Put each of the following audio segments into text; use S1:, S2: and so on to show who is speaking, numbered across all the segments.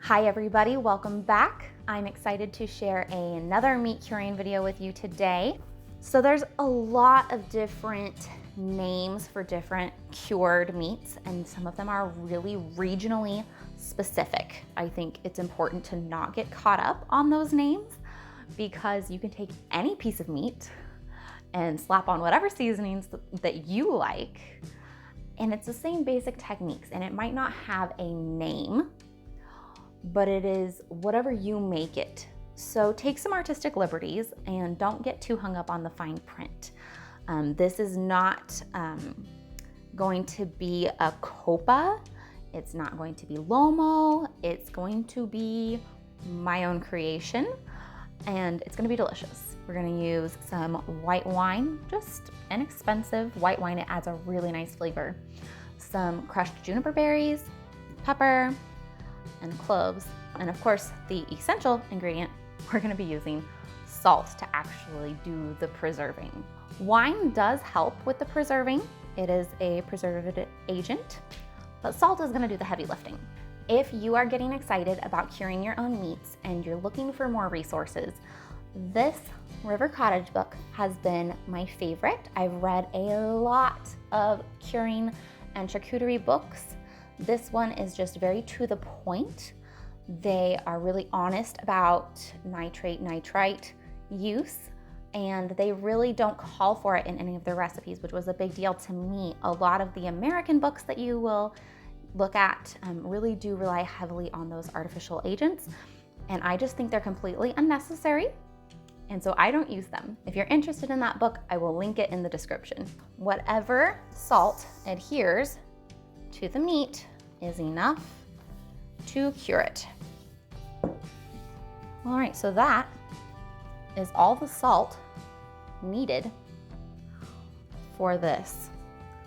S1: Hi everybody, welcome back. I'm excited to share another meat curing video with you today. So there's a lot of different names for different cured meats, and some of them are really regionally specific. I think it's important to not get caught up on those names because you can take any piece of meat and slap on whatever seasonings that you like, and it's the same basic techniques, and it might not have a name, but it is whatever you make it. So take some artistic liberties and don't get too hung up on the fine print. This is not going to be a copa. It's not going to be lomo. It's going to be my own creation, and it's gonna be delicious. We're gonna use some white wine, just inexpensive white wine. It adds a really nice flavor. Some crushed juniper berries, pepper, and cloves, and of course the essential ingredient, we're going to be using salt to actually do the preserving. Wine does help with the preserving. It is a preservative agent, but salt is going to do the heavy lifting. If you are getting excited about curing your own meats and you're looking for more resources, this River Cottage book has been my favorite. I've read a lot of curing and charcuterie books. This one is just very to the point. They are really honest about nitrite use, and they really don't call for it in any of their recipes, which was a big deal to me. A lot of the American books that you will look at really do rely heavily on those artificial agents, and I just think they're completely unnecessary, and so I don't use them. If you're interested in that book, I will link it in the description. Whatever salt adheres to the meat is enough to cure it. All right, so that is all the salt needed for this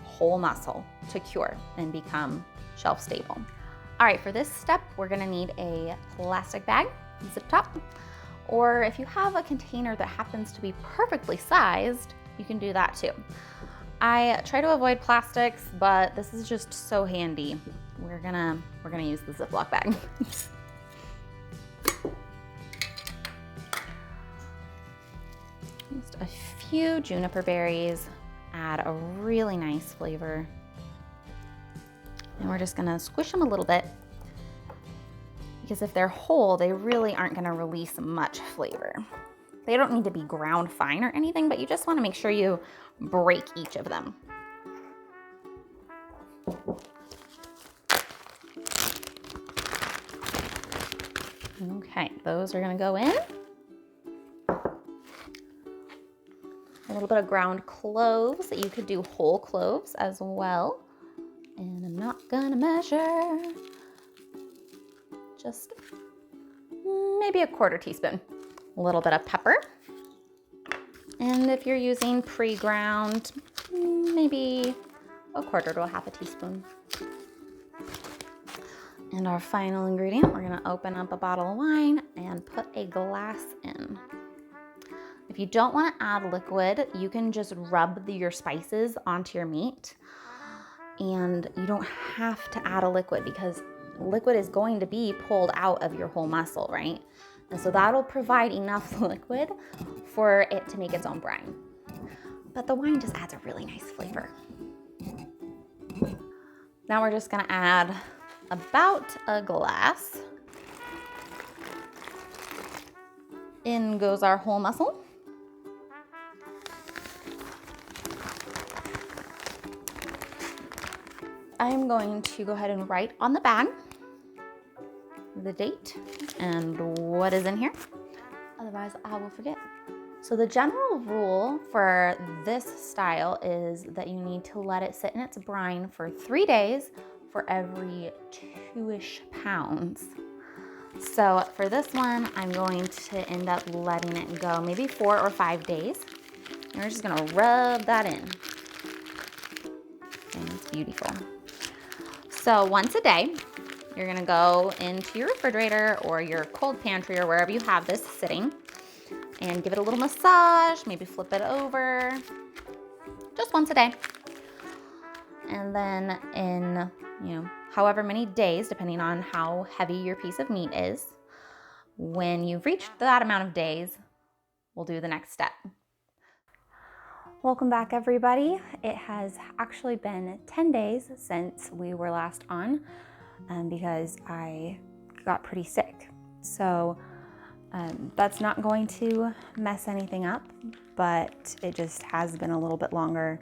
S1: whole muscle to cure and become shelf stable. All right, for this step, we're gonna need a plastic bag, zip top, or if you have a container that happens to be perfectly sized, you can do that too. I try to avoid plastics, but this is just so handy. We're gonna use the Ziploc bag. Just a few juniper berries add a really nice flavor. And we're just gonna squish them a little bit, because if they're whole, they really aren't gonna release much flavor. They don't need to be ground fine or anything, but you just wanna make sure you break each of them. Okay, those are gonna go in. A little bit of ground cloves. You could do whole cloves as well. And I'm not gonna measure. Just maybe a 1/4 teaspoon. A little bit of pepper. And if you're using pre-ground, maybe a 1/4 to a 1/2 teaspoon. And our final ingredient, we're gonna open up a bottle of wine and put a glass in. If you don't wanna add liquid, you can just rub your spices onto your meat, and you don't have to add a liquid because liquid is going to be pulled out of your whole muscle, right? And so that'll provide enough liquid for it to make its own brine. But the wine just adds a really nice flavor. Now we're just gonna add about a glass. In goes our whole muscle. I'm going to go ahead and write on the bag the date and what is in here. Otherwise, I will forget. So the general rule for this style is that you need to let it sit in its brine for 3 days for every 2-ish pounds. So for this one, I'm going to end up letting it go maybe 4 or 5 days. And we're just gonna rub that in. And it's beautiful. So once a day, you're gonna go into your refrigerator or your cold pantry or wherever you have this sitting and give it a little massage, maybe flip it over, just once a day. And then in, however many days, depending on how heavy your piece of meat is. When you've reached that amount of days, we'll do the next step. Welcome back, everybody. It has actually been 10 days since we were last on because I got pretty sick. So that's not going to mess anything up, but it just has been a little bit longer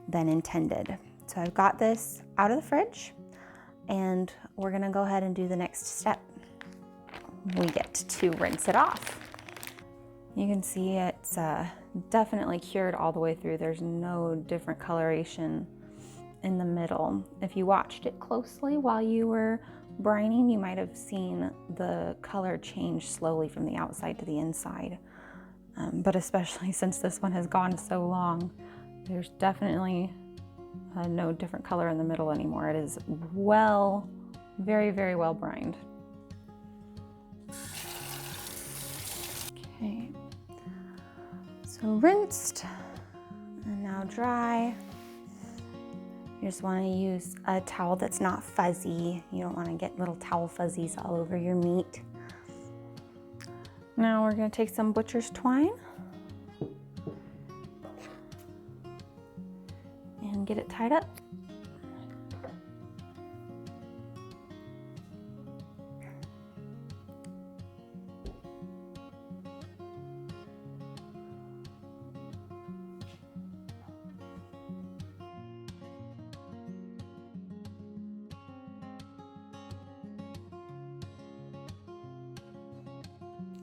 S1: than intended. So I've got this out of the fridge and we're gonna go ahead and do the next step. We get to rinse it off. You can see it's definitely cured all the way through. There's no different coloration in the middle. If you watched it closely while you were brining, you might have seen the color change slowly from the outside to the inside. But especially since this one has gone so long, there's definitely no different color in the middle anymore. It is very, very well brined. Okay, so rinsed and now dry. You just want to use a towel that's not fuzzy. You don't want to get little towel fuzzies all over your meat. Now we're going to take some butcher's twine and get it tied up.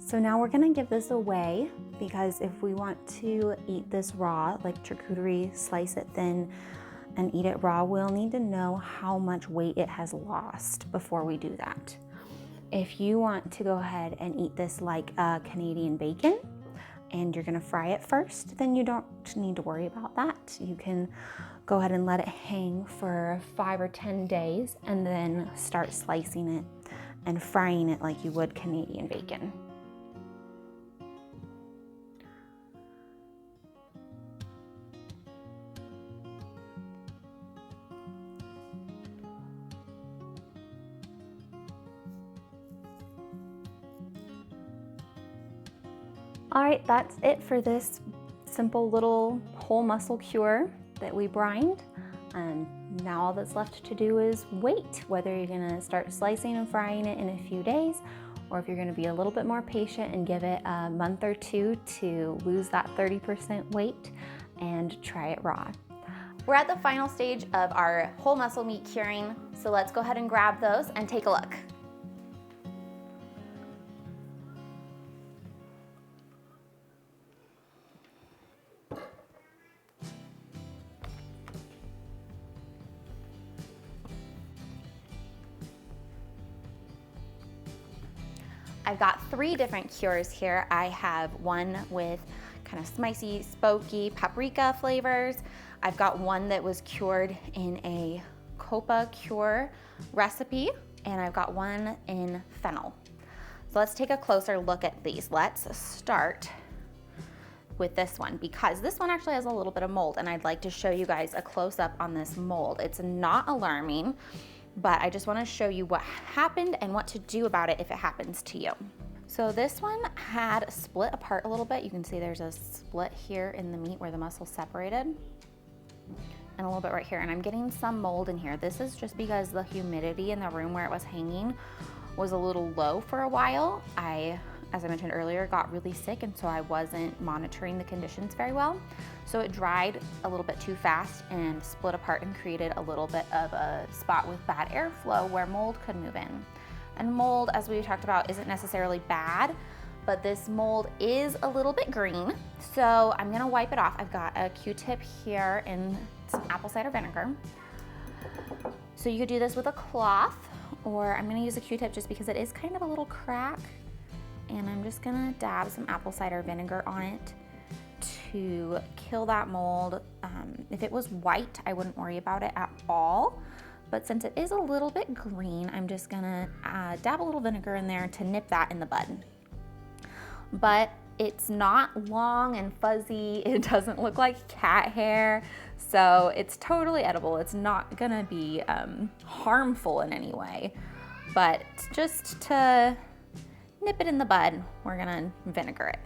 S1: So now we're gonna give this away because if we want to eat this raw, like charcuterie, slice it thin and eat it raw, we'll need to know how much weight it has lost before we do that. If you want to go ahead and eat this like a Canadian bacon and you're gonna fry it first, then you don't need to worry about that. You can go ahead and let it hang for 5 or 10 days and then start slicing it and frying it like you would Canadian bacon. All right, that's it for this simple little whole muscle cure that we brined. Now all that's left to do is wait, whether you're gonna start slicing and frying it in a few days, or if you're gonna be a little bit more patient and give it a month or two to lose that 30% weight and try it raw. We're at the final stage of our whole muscle meat curing, so let's go ahead and grab those and take a look. I've got 3 different cures here. I have one with kind of spicy, smoky paprika flavors. I've got one that was cured in a copa cure recipe, and I've got one in fennel. So let's take a closer look at these. Let's start with this one because this one actually has a little bit of mold, and I'd like to show you guys a close-up on this mold. It's not alarming, but I just want to show you what happened and what to do about it if it happens to you. So this one had split apart a little bit. You can see there's a split here in the meat where the muscle separated, and a little bit right here, and I'm getting some mold in here. This is just because the humidity in the room where it was hanging was a little low for a while. As I mentioned earlier, got really sick, and so I wasn't monitoring the conditions very well. So it dried a little bit too fast and split apart and created a little bit of a spot with bad airflow where mold could move in. And mold, as we talked about, isn't necessarily bad, but this mold is a little bit green. So I'm gonna wipe it off. I've got a Q-tip here and some apple cider vinegar. So you could do this with a cloth, or I'm gonna use a Q-tip just because it is kind of a little crack. And I'm just gonna dab some apple cider vinegar on it to kill that mold. If it was white, I wouldn't worry about it at all. But since it is a little bit green, I'm just gonna dab a little vinegar in there to nip that in the bud. But it's not long and fuzzy. It doesn't look like cat hair. So it's totally edible. It's not gonna be harmful in any way, but just to nip it in the bud, we're gonna vinegar it.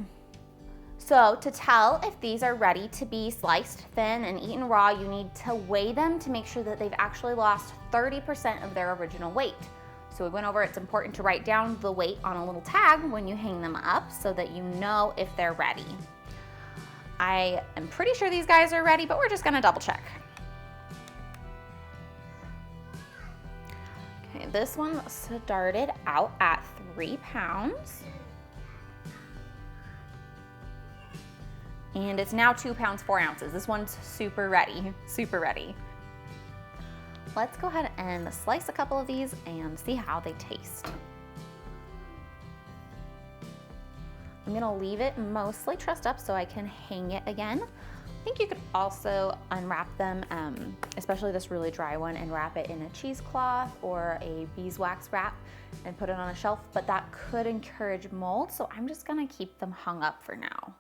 S1: So to tell if these are ready to be sliced thin and eaten raw, you need to weigh them to make sure that they've actually lost 30% of their original weight. So we went over, it's important to write down the weight on a little tag when you hang them up so that you know if they're ready. I am pretty sure these guys are ready, but we're just gonna double check. Okay, this one started out at 3 pounds. And it's now 2 pounds, 4 ounces. This one's super ready, super ready. Let's go ahead and slice a couple of these and see how they taste. I'm gonna leave it mostly trussed up so I can hang it again. I think you could also unwrap them, especially this really dry one, and wrap it in a cheesecloth or a beeswax wrap and put it on a shelf, but that could encourage mold, so I'm just gonna keep them hung up for now.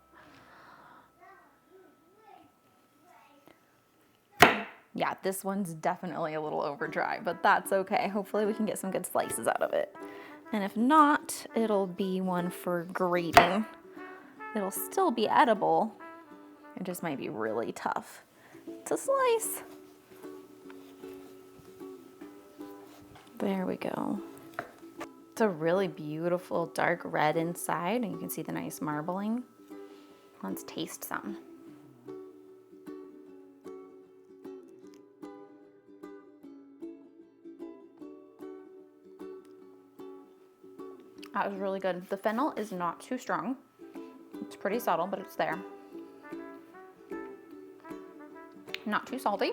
S1: Yeah, this one's definitely a little over dry, but that's okay. Hopefully we can get some good slices out of it. And if not, it'll be one for grating. It'll still be edible. It just might be really tough to slice. There we go. It's a really beautiful dark red inside, and you can see the nice marbling. Let's taste some. That was really good. The fennel is not too strong. It's pretty subtle, but it's there. Not too salty.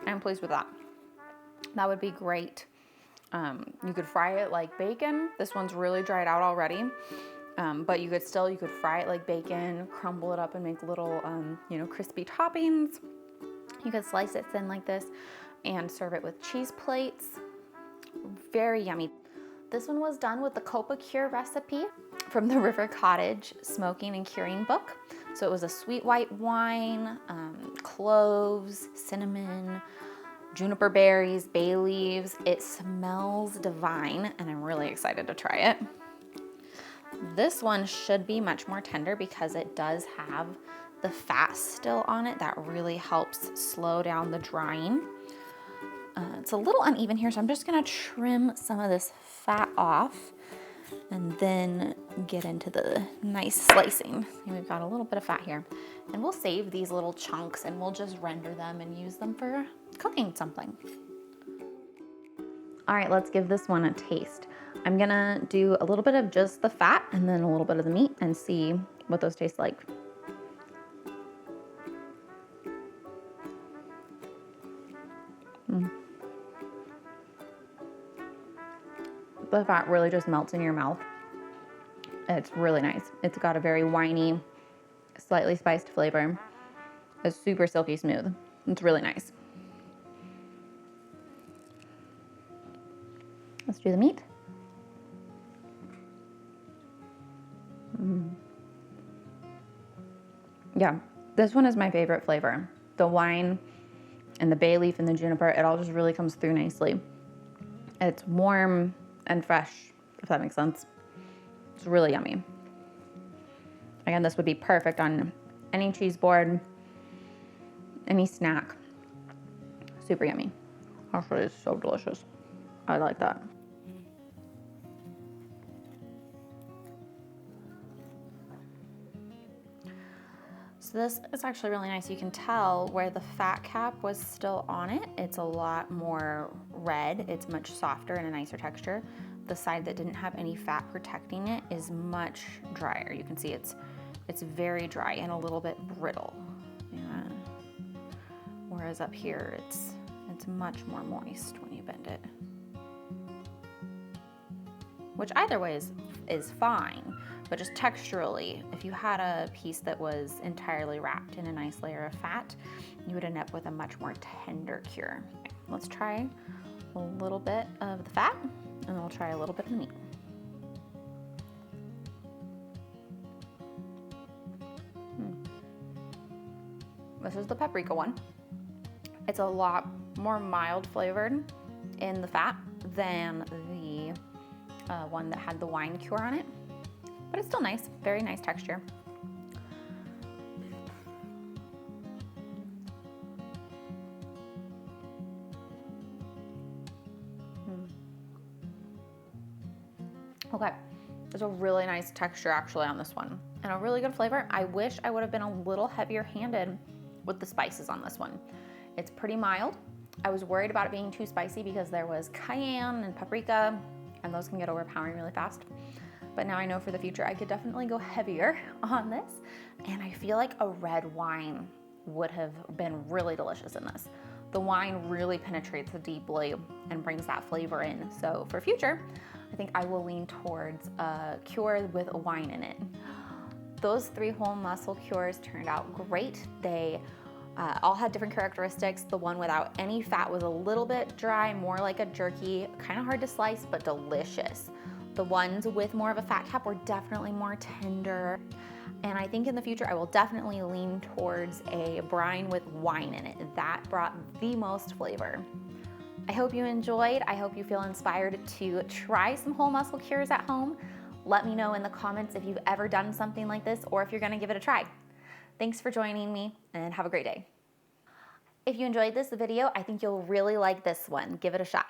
S1: I'm pleased with that. That would be great. You could fry it like bacon. This one's really dried out already. But you could fry it like bacon, crumble it up and make little, crispy toppings. You could slice it thin like this and serve it with cheese plates. Very yummy. This one was done with the Copa Cure recipe from the River Cottage Smoking and Curing book. So it was a sweet white wine, cloves, cinnamon, juniper berries, bay leaves. It smells divine, and I'm really excited to try it. This one should be much more tender because it does have the fat still on it. That really helps slow down the drying. It's a little uneven here, so I'm just gonna trim some of this fat off and then get into the nice slicing. And we've got a little bit of fat here. And we'll save these little chunks and we'll just render them and use them for cooking something. All right, let's give this one a taste. I'm gonna do a little bit of just the fat and then a little bit of the meat and see what those taste like. The fat really just melts in your mouth. It's really nice. It's got a very winey, slightly spiced flavor. It's super silky smooth. It's really nice. Let's do the meat. Yeah, this one is my favorite flavor. The wine and the bay leaf and the juniper, it all just really comes through nicely. It's warm and fresh, if that makes sense. It's really yummy. Again, this would be perfect on any cheese board, any snack. Super yummy. Actually, it's so delicious. I like that. So this is actually really nice. You can tell where the fat cap was still on it. It's a lot more red. It's much softer and a nicer texture. The side that didn't have any fat protecting it is much drier. You can see it's very dry and a little bit brittle. Yeah. Whereas up here, it's much more moist when you bend it. Which either way is fine. But just texturally, if you had a piece that was entirely wrapped in a nice layer of fat, you would end up with a much more tender cure. Okay, let's try a little bit of the fat, and then we'll try a little bit of the meat. This is the paprika one. It's a lot more mild flavored in the fat than the one that had the wine cure on it, but it's still nice, very nice texture. Okay, there's a really nice texture actually on this one and a really good flavor. I wish I would have been a little heavier handed with the spices on this one. It's pretty mild. I was worried about it being too spicy because there was cayenne and paprika, and those can get overpowering really fast. But now I know for the future I could definitely go heavier on this. And I feel like a red wine would have been really delicious in this. The wine really penetrates deeply and brings that flavor in. So for future, I think I will lean towards a cure with a wine in it. Those 3 whole muscle cures turned out great. They all had different characteristics. The one without any fat was a little bit dry, more like a jerky, kind of hard to slice, but delicious. The ones with more of a fat cap were definitely more tender. And I think in the future, I will definitely lean towards a brine with wine in it. That brought the most flavor. I hope you enjoyed. I hope you feel inspired to try some whole muscle cures at home. Let me know in the comments if you've ever done something like this or if you're gonna give it a try. Thanks for joining me and have a great day. If you enjoyed this video, I think you'll really like this one. Give it a shot.